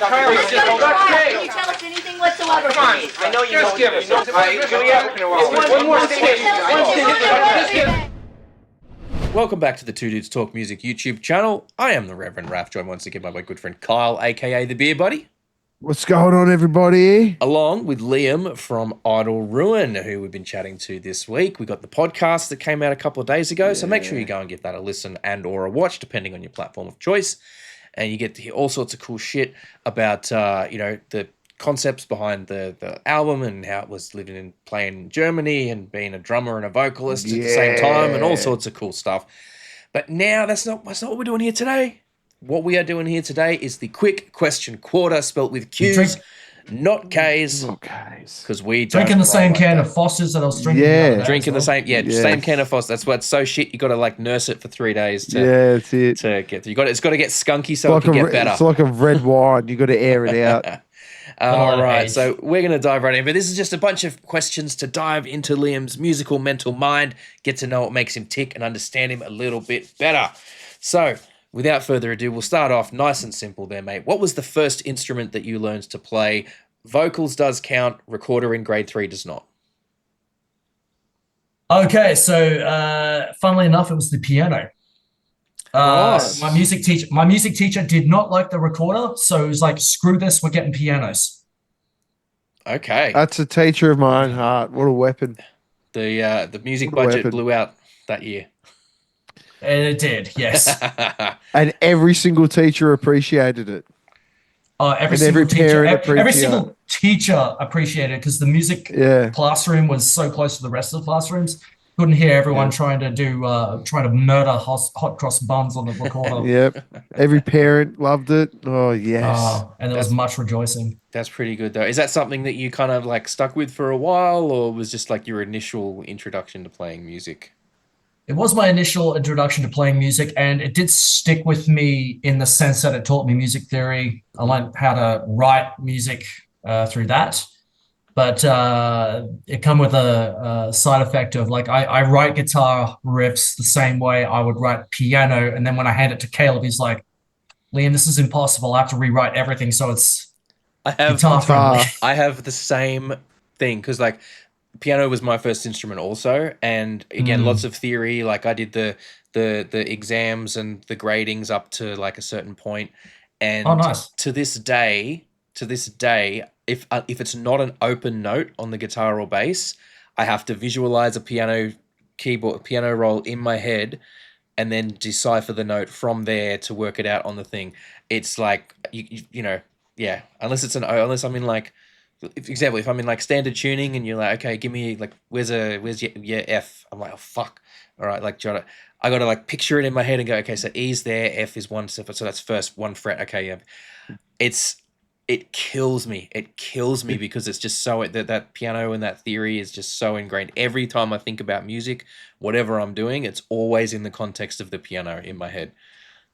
Can you tell us anything whatsoever? Come on, I know you just give us. Can we have one more station? Welcome back to the Two Dudes Talk Music YouTube channel. I am the Reverend Raph, joined once again by my good friend Kyle, aka the Beer Buddy. What's going on, everybody? Along with Liam from Idle Ruin, who we've been chatting to this week. We got the podcast that came out a couple of days ago, so make sure you go and give that a listen and or a watch, depending on your platform of choice. And you get to hear all sorts of cool shit about, the concepts behind the album and how it was living and playing in Germany and being a drummer and a vocalist at the same time and all sorts of cool stuff. But now that's not what we're doing here today. What we are doing here today is the quick question quarter, spelt with Q's, not K's. Not K's. Because we drinking the same can of Foster's that I was drinking. Drinking the same, same can of Foster's. That's why it's so shit. You got to like nurse it for 3 days to that's it. To get through. It's got to get skunky so it can get better. It's like a red wine. You got to air it out. All right, so we're going to dive right in. But this is just a bunch of questions to dive into Liam's musical mental mind, get to know what makes him tick, and understand him a little bit better. So, without further ado, we'll start off nice and simple there, mate. What was the first instrument that you learned to play? Vocals does count, recorder in grade 3 does not. Okay, so funnily enough, it was the piano. Nice. My music teacher did not like the recorder, so he was like, "Screw this, we're getting pianos." Okay, that's a teacher of my own heart. What a weapon! The music budget blew out that year. And it did, yes. And every single teacher appreciated it. Every single teacher appreciated it because the music classroom was so close to the rest of the classrooms. Couldn't hear everyone trying to murder hot cross buns on the recorder. Yep. Every parent loved it. Oh, yes. And there was much rejoicing. That's pretty good, though. Is that something that you kind of like stuck with for a while, or was just like your initial introduction to playing music? It was my initial introduction to playing music, and it did stick with me in the sense that it taught me music theory. I learned how to write music through that. But it come with a side effect of like I write guitar riffs the same way I would write piano, and then when I hand it to Caleb, he's like, "Liam, this is impossible. I have to rewrite everything so it's guitar friendly." I have the same thing because like piano was my first instrument also, and again lots of theory. Like I did the exams and the gradings up to like a certain point, and nice. to this day. If it's not an open note on the guitar or bass, I have to visualize a piano roll in my head and then decipher the note from there to work it out on the thing. It's like, unless I'm in like, for example, if I'm in like standard tuning and you're like, okay, give me like, where's your F? I'm like, oh, fuck. All right, like, I got to like picture it in my head and go, okay, so E's there, F is one, so that's first one fret. Okay, yeah. It kills me. It kills me because it's just so that piano and that theory is just so ingrained. Every time I think about music, whatever I'm doing, it's always in the context of the piano in my head.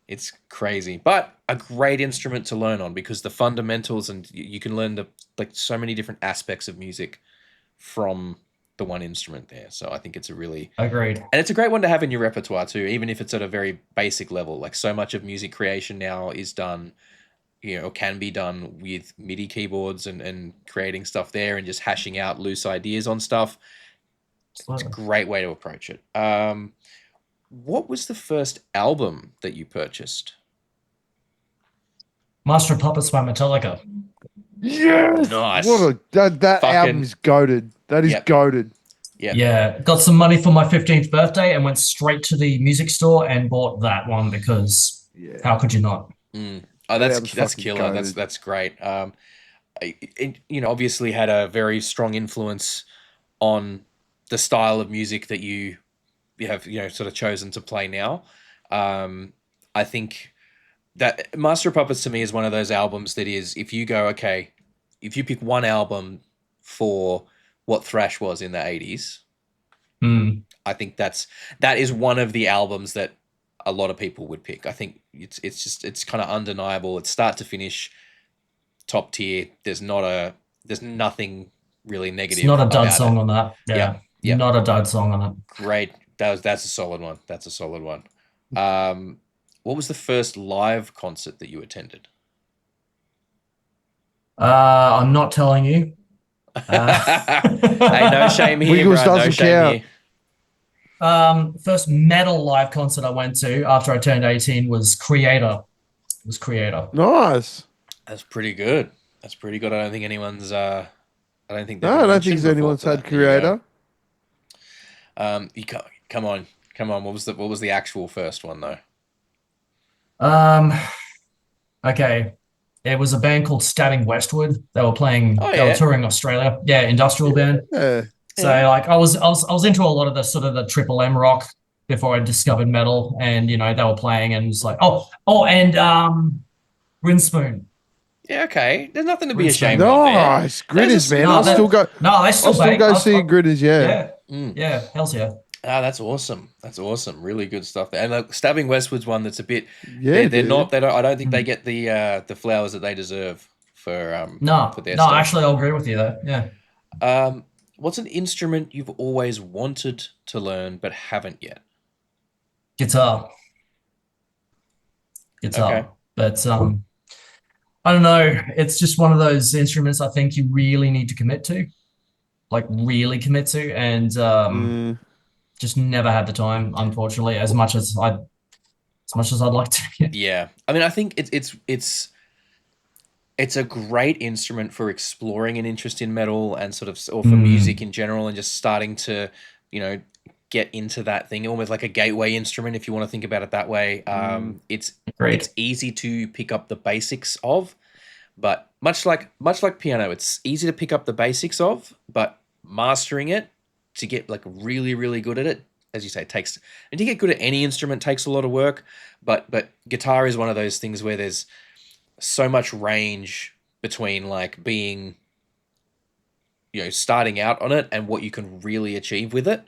It's crazy, but a great instrument to learn on because the fundamentals and you can learn so many different aspects of music from the one instrument there. So I think it's a really agreed, and it's a great one to have in your repertoire too, even if it's at a very basic level. Like so much of music creation now is done. Can be done with MIDI keyboards and creating stuff there and just hashing out loose ideas on stuff. It's a great way to approach it. What was the first album that you purchased? Master of Puppets by Metallica. Yes! Nice. That album is goated. That is goated. Yeah. Got some money for my 15th birthday and went straight to the music store and bought that one because how could you not? Oh, that's killer. Goated. That's great. It obviously had a very strong influence on the style of music that you have, sort of chosen to play now. I think that Master of Puppets to me is one of those albums that is, if you go, okay, if you pick one album for what thrash was in the 80s, I think that is one of the albums that a lot of people would pick. I think it's kind of undeniable. It's start to finish, top tier. There's nothing really negative. It's not a dud song on that. Yeah. Not a dud song on that. Great. That's a solid one. What was the first live concert that you attended? I'm not telling you. Hey, no shame here, Wiggles bro. No doesn't shame count. here. First metal live concert I went to after I turned 18 was Creator. It was Creator. Nice. That's pretty good. That's pretty good. I don't think anyone's. I don't think. No, I don't think anyone's had Creator. You come on. What was the actual first one though? Okay. It was a band called Stabbing Westward. They were playing. Oh, They were yeah. touring Australia. Yeah, industrial band. Yeah. So like I was into a lot of the sort of the Triple M rock before I discovered metal, and you know they were playing, and it's like and Grinspoon. Yeah, okay. There's nothing to be Grinspoon. ashamed of there. Nice. Gritters, man. no, I'll that- still go. No, they I'll still still bang. go see Gritters. Yeah. Yeah, hell's yeah. Ah, that's awesome. That's awesome. Really good stuff there. And Stabbing Westwood's one that's a bit. Yeah, they're dude. not. They don't. I don't think they get the flowers that they deserve for for their No, stuff. actually, I'll agree with you there. Yeah. What's an instrument you've always wanted to learn but haven't yet? Guitar. Okay. But I don't know. It's just one of those instruments I think you really need to commit to, like really commit to, and just never had the time, unfortunately. As much as I'd like to. Yeah, I mean, I think it's a great instrument for exploring an interest in metal and sort of, or for music in general, and just starting to, get into that thing, almost like a gateway instrument, if you want to think about it that way. It's easy to pick up the basics of, but much like piano, it's easy to pick up the basics of, but mastering it to get like really, really good at it, as you say, takes, and to get good at any instrument takes a lot of work, but guitar is one of those things where there's so much range between like being, starting out on it and what you can really achieve with it.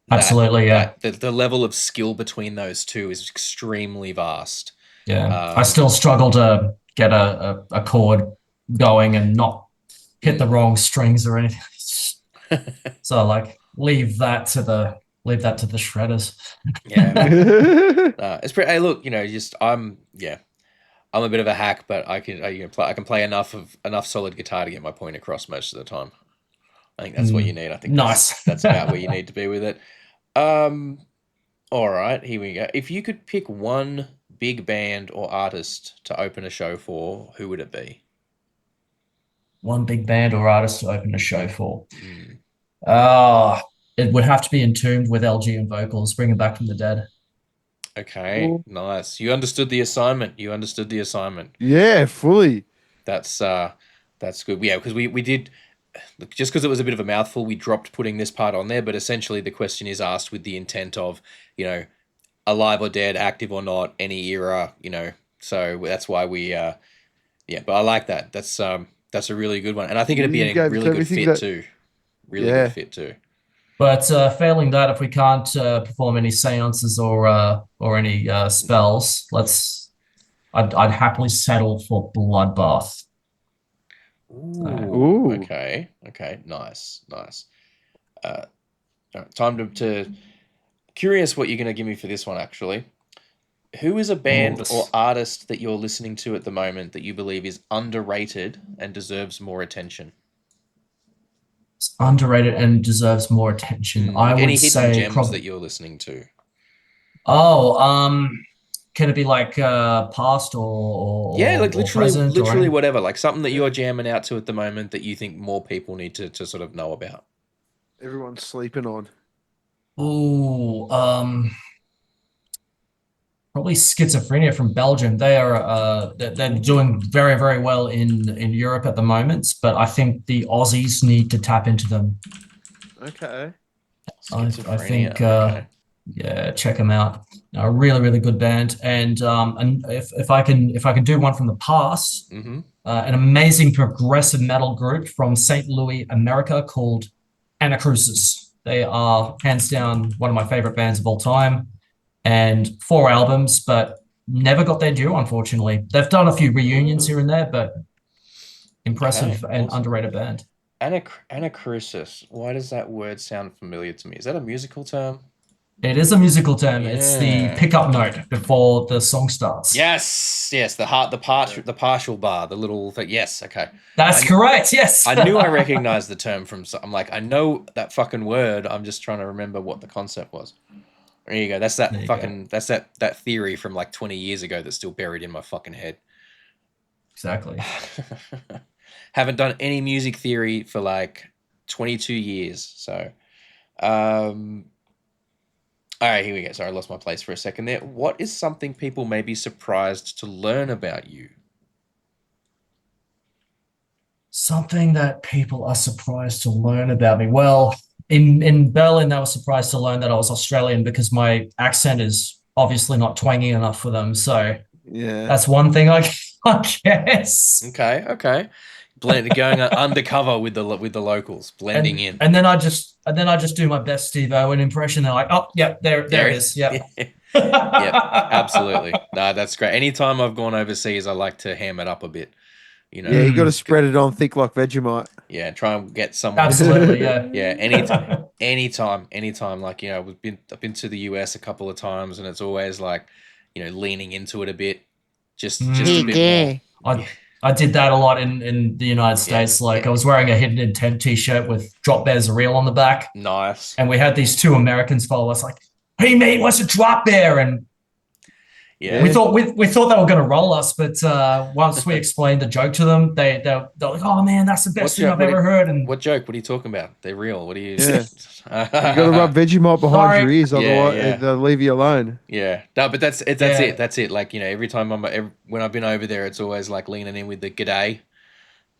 Absolutely, yeah. The level of skill between those two is extremely vast. Yeah, I still struggle to get a chord going and not hit the wrong strings or anything. So like leave that to the shredders. Yeah, it's pretty. Hey, look, I'm a bit of a hack, but I can play enough solid guitar to get my point across most of the time. I think that's what you need. I think nice. That's about where you need to be with it. All right, here we go. If you could pick one big band or artist to open a show for, who would it be? One big band or artist to open a show for. It would have to be Entombed with LG and vocals, Bring It Back from the Dead. Okay, nice. You understood the assignment. Yeah, fully. That's good. Yeah, because we did, just because it was a bit of a mouthful, we dropped putting this part on there, but essentially the question is asked with the intent of, alive or dead, active or not, any era, so that's why we, but I like that. That's a really good one. And I think it'd be a really good fit too. Really good fit too. But failing that, if we can't perform any seances or any spells, I'd happily settle for Bloodbath. Ooh. Okay. Nice. Time to curious what you're going to give me for this one, actually. Who is a band or artist that you're listening to at the moment that you believe is underrated and deserves more attention? It's underrated and deserves more attention. I any would hidden say gems that you're listening to? Can it be like past or like literally or whatever, like something that you're jamming out to at the moment that you think more people need to sort of know about? Everyone's sleeping on. Probably Schizophrenia from Belgium. They are they're doing very, very well in Europe at the moment, but I think the Aussies need to tap into them. Okay. I think yeah, check them out. A really, really good band. And if I can do one from the past, an amazing progressive metal group from St. Louis, America called Anacrusis. They are hands down one of my favorite bands of all time. And 4 albums, but never got their due, unfortunately. They've done a few reunions here and there, but impressive and underrated band. Anacrusis. Why does that word sound familiar to me? Is that a musical term? It is a musical term. It's the Yeah. pickup note before the song starts. Yes, the partial bar, the little thing. Yes, okay. That's correct. Yes. I knew I recognized the term from. I'm like, I know that fucking word. I'm just trying to remember what the concept was. There you go. That's that There you fucking. That's that theory from like 20 years ago that's still buried in my fucking head. Exactly. Haven't done any music theory for like 22 years. So, all right, here we go. Sorry, I lost my place for a second there. What is something people may be surprised to learn about you? Something that people are surprised to learn about me. Well, in Berlin, they were surprised to learn that I was Australian because my accent is obviously not twangy enough for them. So Yeah. that's one thing I guess. Okay. Going undercover with the locals, blending in. And then I just do my best Steve Irwin impression. They're like, oh, yep, there it is. Yep. Yep, absolutely. No, that's great. Anytime I've gone overseas, I like to ham it up a bit. You know. Yeah, you got to spread it on thick like Vegemite. Yeah, try and get someone. Absolutely, yeah. Yeah, anytime. Like, you know, I've been to the US a couple of times, and it's always like, you know, leaning into it a bit, just a bit more. I did that a lot in the United States. I was wearing a Hidden Intent t-shirt with Drop Bears Are Real on the back. Nice. And we had these two Americans follow us like, hey mate, what's a drop bear? And yeah, we thought they were going to roll us, but once we explained the joke to them, they're like, "Oh man, that's the best thing I've ever heard." And what joke? What are you talking about? They're real. What are you? Yeah. You got to rub Vegemite behind your ears, otherwise they'll leave you alone. Yeah, no, but that's it. That's it. Like, you know, every time when I've been over there, it's always like leaning in with the g'day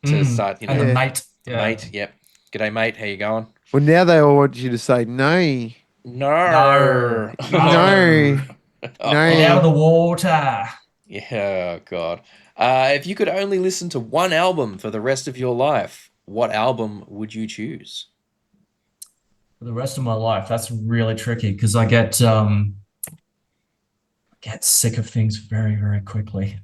to start. You know, and the mate, mate. Yep, g'day, mate. How you going? Well, now they all want you to say no. No. Get out of the water. Yeah, God. If you could only listen to one album for the rest of your life, what album would you choose? For the rest of my life, that's really tricky because I get sick of things very, very quickly.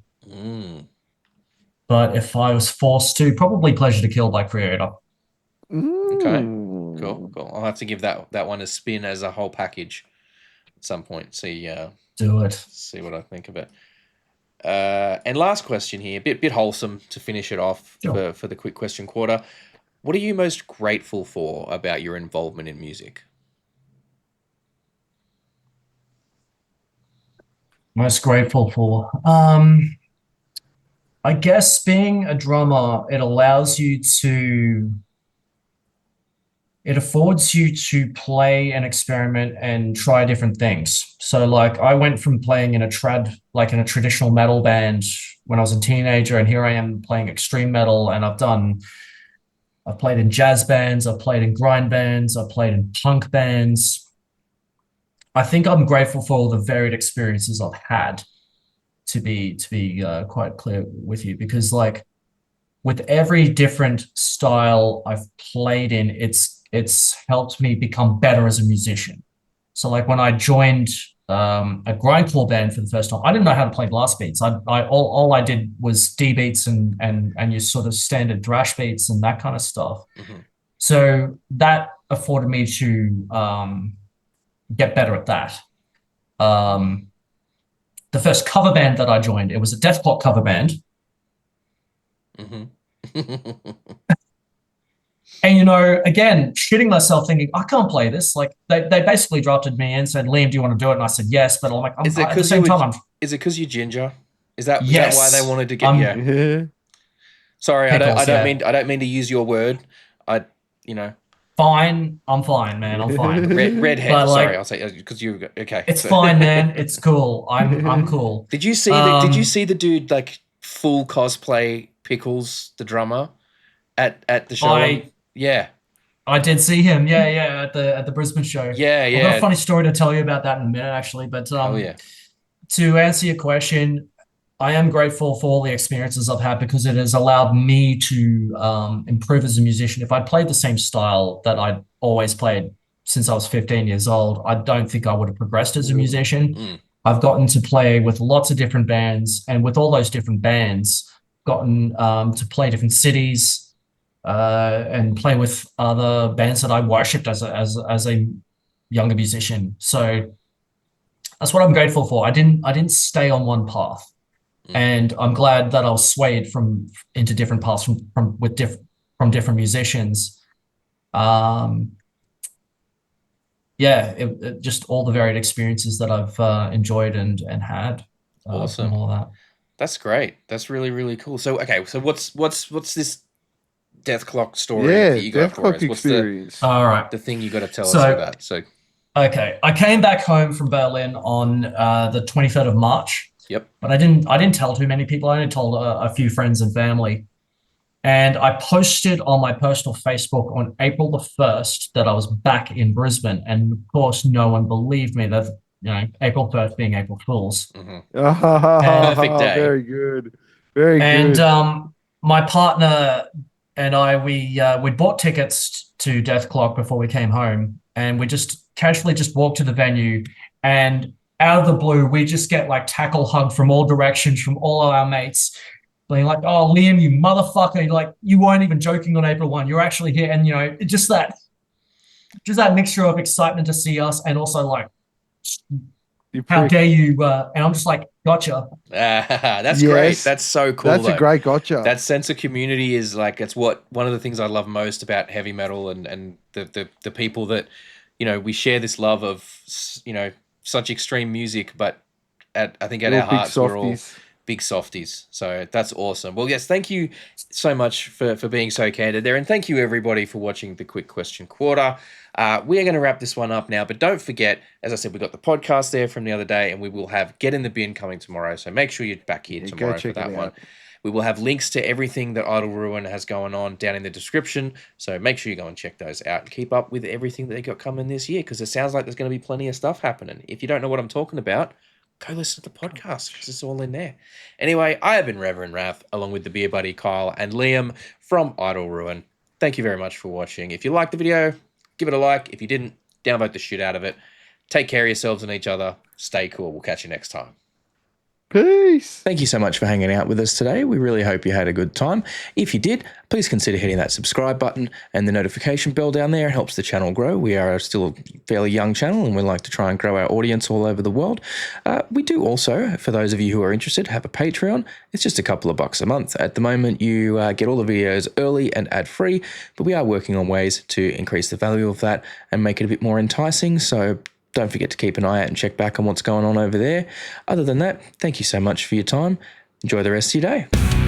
But if I was forced to, probably Pleasure to Kill by Creator. Okay, cool. I'll have to give that one a spin as a whole package at some point. Do it. See what I think of it. And last question here, bit wholesome to finish it off for the quick question quarter. What are you most grateful for about your involvement in music? Most grateful for, I guess being a drummer, it affords you to play and experiment and try different things. So like I went from playing in a traditional metal band when I was a teenager, and here I am playing extreme metal, and I've played in jazz bands, I've played in grind bands, I've played in punk bands. I think I'm grateful for all the varied experiences I've had, to be quite clear with you, because like with every different style I've played in, it's helped me become better as a musician. So like when I joined a grindcore band for the first time, I didn't know how to play blast beats. All I did was D beats and your sort of standard thrash beats and that kind of stuff. Mm-hmm. So that afforded me to get better at that. The first cover band that I joined, it was a deathpop cover band. Mm-hmm. And, you know, again, shitting myself thinking, I can't play this. Like, they basically drafted me and said, Liam, do you want to do it? And I said, yes. But I'm like, is it because you're ginger? Is that why they wanted to get you? Sorry, pickles, I don't mean to use your word. Fine. I'm fine, man. I'm fine. Redhead. Sorry, I'll say because you okay. It's fine, man. It's cool. I'm cool. Did you see the dude like full cosplay Pickles, the drummer, at the show? Yeah. I did see him. Yeah, at the Brisbane show. Yeah. I've got a funny story to tell you about that in a minute, actually. But to answer your question, I am grateful for all the experiences I've had because it has allowed me to improve as a musician. If I'd played the same style that I'd always played since I was 15 years old, I don't think I would have progressed as a musician. I've gotten to play with lots of different bands, and with all those different bands, gotten to play different cities and play with other bands that I worshipped as a younger musician. So that's what I'm grateful for. I didn't stay on one path. And I'm glad that I was swayed into different paths from different musicians. Just all the varied experiences that I've enjoyed and had. Awesome. From all of that. That's great. That's really, really cool. So, okay, so what's this Death Clock story Yeah, that you got Death for Clock us? What's experience. All right. the thing you got to tell us So- for that? So, Okay, I came back home from Berlin on the 23rd of March. yep. But I didn't tell too many people. I only told a few friends and family. And I posted on my personal Facebook on April the 1st that I was back in Brisbane. And of course, no one believed me that, April 1st being April Fool's. Perfect day. Very good. Very And good. my partner and I, we bought tickets to Death Clock before we came home. And we just casually just walked to the venue, and out of the blue, we just get like tackle hugged from all directions from all of our mates, being like, "Oh, Liam, you motherfucker! Like, you weren't even joking on April 1. You're actually here." And just that mixture of excitement to see us, and also like, how dare you? And I'm just like, gotcha. That's great. Yes. That's so cool. That's though. a great gotcha. That sense of community is like, it's one of the things I love most about heavy metal and the people that, we share this love of, such extreme music, but I think at Little our big hearts we're all softies. big softies. So that's awesome. Well, yes, thank you so much for being so candid there, and thank you everybody for watching the Quick Question Quarter. We are going to wrap this one up now, but don't forget, as I said, we got the podcast there from the other day, and we will have Get in the Bin coming tomorrow. So make sure you're back here tomorrow for that one. We will have links to everything that Idle Ruin has going on down in the description. So make sure you go and check those out and keep up with everything that they got coming this year, because it sounds like there's going to be plenty of stuff happening. If you don't know what I'm talking about, go listen to the podcast, because it's all in there. Anyway, I have been Reverend Raph, along with the beer buddy Kyle and Liam from Idle Ruin. Thank you very much for watching. If you liked the video, give it a like. If you didn't, downvote the shit out of it. Take care of yourselves and each other. Stay cool. We'll catch you next time. Peace. Thank you so much for hanging out with us today. We really hope you had a good time. If you did, please consider hitting that subscribe button and the notification bell down there. It helps the channel grow. We are still a fairly young channel, and we like to try and grow our audience all over the world. We do also, for those of you who are interested, have a Patreon. It's just a couple of bucks a month. At the moment, you get all the videos early and ad-free, but we are working on ways to increase the value of that and make it a bit more enticing. So don't forget to keep an eye out and check back on what's going on over there. Other than that, thank you so much for your time. Enjoy the rest of your day.